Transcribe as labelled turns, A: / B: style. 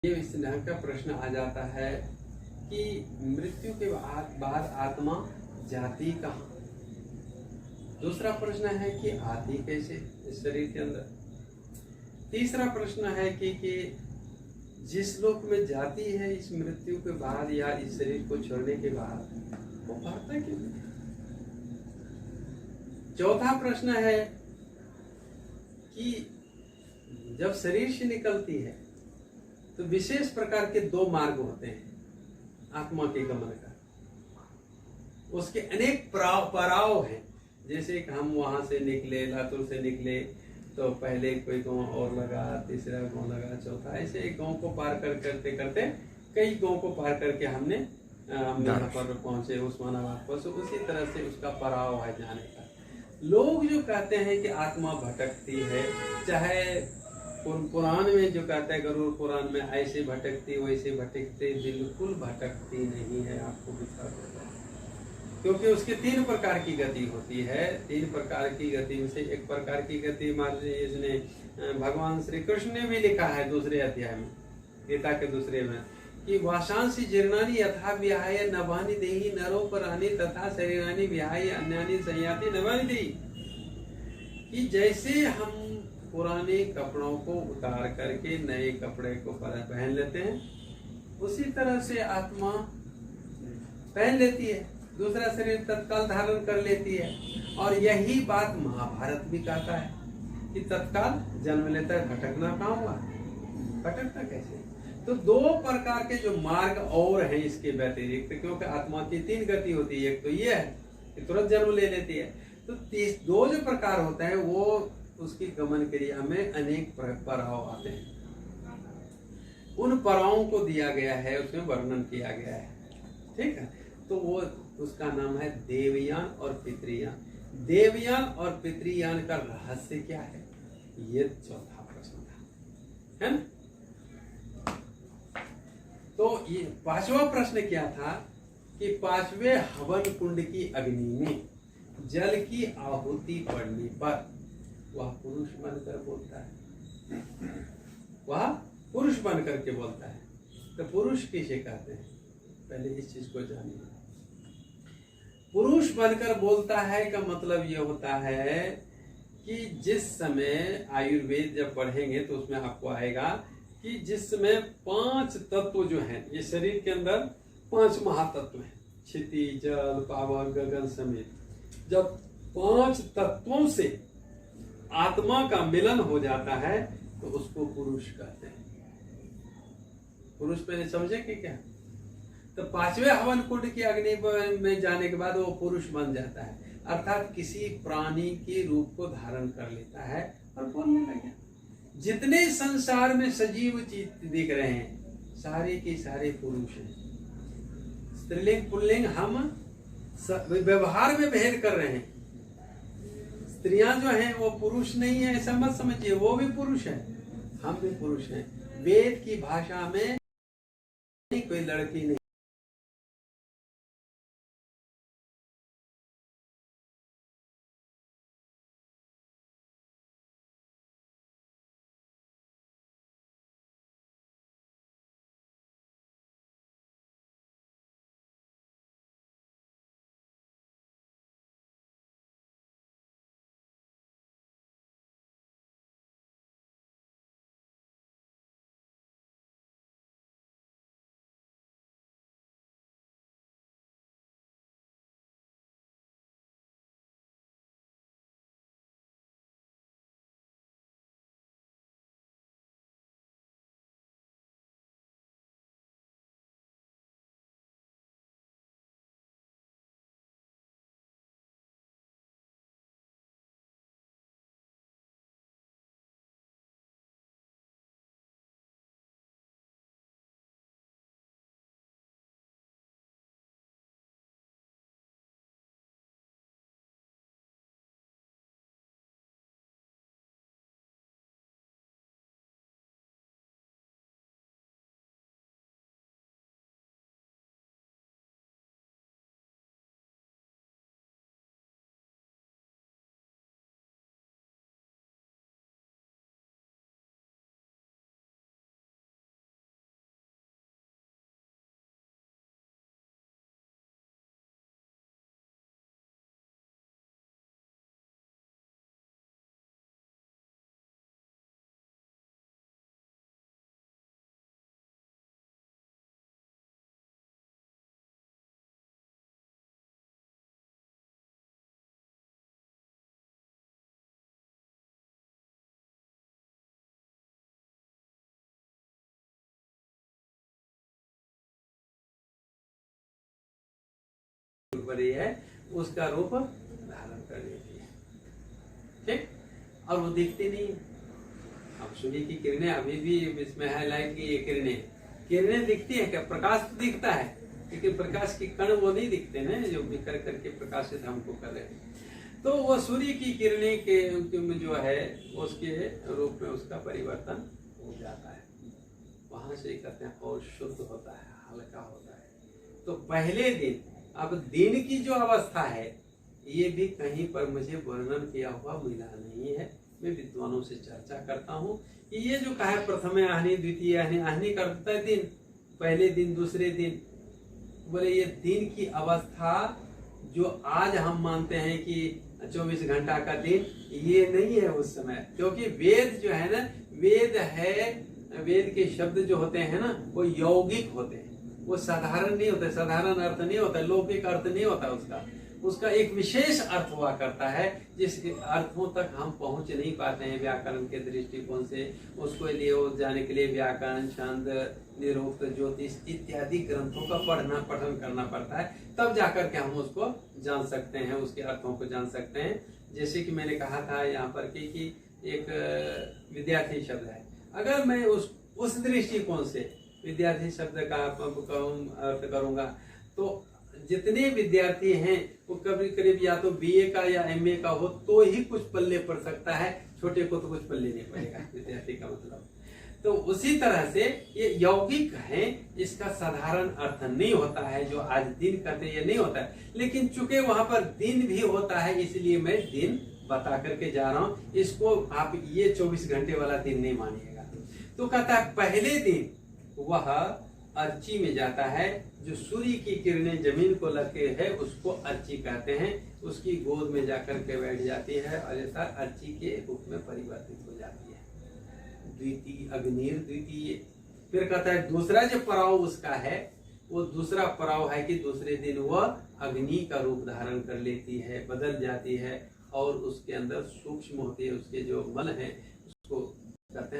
A: ये इस तरह का प्रश्न आ जाता है कि मृत्यु के बाद आत्मा जाती कहाँ। दूसरा प्रश्न है कि आती कैसे इस शरीर के अंदर। तीसरा प्रश्न है कि जिस लोक में जाती है इस मृत्यु के बाद या इस शरीर को छोड़ने के बाद वो भरता क्यों नहीं। चौथा प्रश्न है कि जब शरीर से निकलती है तो विशेष प्रकार के दो मार्ग होते हैं आत्मा के गमन का। उसके अनेक पड़ाव हैं। जैसे कि हम वहां से निकले, लातूर से निकले तो पहले कोई गांव और लगा, तीसरा गांव लगा, चौथा, ऐसे एक गांव को पार करते करते कई गांव को पार करके हमने यहाँ पर पहुंचे, उस्मानाबाद पर। उसी तरह से उसका पड़ाव है जाने का। लोग जो कहते हैं कि आत्मा भटकती है, चाहे पुराण में जो कहते हैं गरुड़ पुराण में ऐसे भटकती वैसे भटकती, बिल्कुल भटकती नहीं है। आपको विश्वास होता है क्योंकि उसके तीन प्रकार की गति होती है। तीन प्रकार की गति में से एक प्रकार की गति मान लीजिए इसने भगवान श्री कृष्ण ने भी लिखा है दूसरे अध्याय में, गीता के दूसरे में, कि वाशांसी जीर्णानि यथा विहाय नभानि देहि नरोपराणि तथा शरीरानि विहाय अन्यानि संयाति नभानि देहि। कि जैसे हम पुराने कपड़ों को उतार करके नए कपड़े को पहन लेते हैं, उसी तरह से आत्मा पहन लेती है, दूसरा शरीर तत्काल धारण कर लेती है। और यही बात महाभारत भी कहता है कि तत्काल जन्म लेता है, भटकना कहाँ हुआ, भटकता कैसे। तो दो प्रकार के जो मार्ग और हैं इसके व्यतिरिक्त, क्योंकि आत्मा की तीन गति होती है। एक तो ये है कि तुरंत जन्म ले लेती है, तो दो जो प्रकार होते हैं वो उसकी गमन क्रिया में अनेक पड़ाव आते हैं। उन पड़ावों को दिया गया है, उसमें वर्णन किया गया है। ठीक है, तो वो उसका नाम है देवयान और पितृयान। देवयान और पितृयान का रहस्य क्या है, ये चौथा प्रश्न था, है ना। तो ये पांचवा प्रश्न क्या था कि पांचवे हवन कुंड की अग्नि में जल की आहुति पड़ने पर वह पुरुष बनकर बोलता है, वह पुरुष बनकर के बोलता है। तो पुरुष किसे कहते हैं, पहले इस चीज को जानिए। पुरुष बनकर बोलता है का मतलब यह होता है कि जिस समय आयुर्वेद जब पढ़ेंगे तो उसमें आपको आएगा कि जिस समय पांच तत्व जो हैं, ये शरीर के अंदर पांच महातत्व हैं, क्षिति, जल, पावक, गगन समेत। जब पांच तत्वों से आत्मा का मिलन हो जाता है तो उसको पुरुष कहते हैं। पुरुष पहले समझे कि क्या। तो पांचवें हवन कुंड की अग्नि में जाने के बाद वो पुरुष बन जाता है, अर्थात किसी प्राणी के रूप को धारण कर लेता है और बोलने लगे। जितने संसार में सजीव चीज दिख रहे हैं सारे के सारे पुरुष हैं। स्त्रीलिंग पुल्लिंग हम व्यवहार में भेद कर रहे हैं। स्त्रियां जो हैं वो पुरुष नहीं है ऐसा मत समझिए, वो भी पुरुष है, हम भी पुरुष हैं। वेद की भाषा में कोई लड़की नहीं। बढ़ रही है उसका रूप धारण कर लेती है। ठीक, और वो दिखती नहीं है। अब सूर्य की किरणें अभी भी इसमें हाईलाइट की किरणें दिखती है क्या? प्रकाश तो दिखता है, लेकिन प्रकाश की कण वो नहीं दिखते ना जो बिखर करके प्रकाशित हमको कर रहे हैं। तो वो सूर्य की किरणें के जो है उसके रूप में उसका परिवर्तन हो जाता है। वहां से कहते हैं और शुद्ध होता है, हल्का होता है। तो पहले दिन, अब दिन की जो अवस्था है ये भी कहीं पर मुझे वर्णन किया हुआ मिला नहीं है। मैं विद्वानों से चर्चा करता हूँ कि ये जो कहा है प्रथम आहनि द्वितीय आहनि, आहनि का अर्थ है दिन, पहले दिन दूसरे दिन। बोले ये दिन की अवस्था जो आज हम मानते हैं कि 24 घंटा का दिन, ये नहीं है उस समय। क्योंकि वेद जो है ना, वेद के शब्द जो होते हैं ना वो यौगिक होते हैं, वो साधारण नहीं होते, साधारण अर्थ नहीं होता, लौकिक अर्थ नहीं होता उसका एक विशेष अर्थ हुआ करता है जिस अर्थों तक हम पहुंच नहीं पाते हैं व्याकरण के दृष्टिकोण से। उसको लिए जाने के लिए व्याकरण, छंद, निरुक्त, ज्योतिष इत्यादि ग्रंथों का पठन करना पड़ता है, तब जाकर के हम उसको जान सकते हैं, उसके अर्थों को जान सकते हैं। जैसे कि मैंने कहा था यहाँ पर कि एक विद्यार्थी शब्द है, अगर मैं उस दृष्टिकोण से विद्यार्थी शब्द का अर्थ करूंगा तो जितने विद्यार्थी हैं वो करीब या तो बीए का या एमए का हो तो ही कुछ पल्ले पड़ सकता है, छोटे को तो कुछ पल्ले नहीं पड़ेगा विद्यार्थी का मतलब। तो उसी तरह से ये यौगिक है, इसका साधारण अर्थ नहीं होता है जो आज दिन कहते ये नहीं होता है। लेकिन चूंकि वहां पर दिन भी होता है इसलिए मैं दिन बता करके जा रहा हूं, इसको आप ये 24 घंटे वाला दिन नहीं मानिएगा। तो कहता है पहले दिन वह अर्ची में जाता है, जो सूर्य की किरणें जमीन को लगे है उसको अर्ची कहते हैं। उसकी गोद में जाकर के बैठ जाती है और ऐसा अर्ची के रूप में परिवर्तित हो जाती है। द्वितीय अग्निर द्वितीय। फिर कहता है दूसरा जो पड़ाव उसका है वो दूसरा पड़ाव है कि दूसरे दिन वह अग्नि का रूप धारण कर लेती है, बदल जाती है और उसके अंदर सूक्ष्म होती है, उसके जो मल है उसको कहते हैं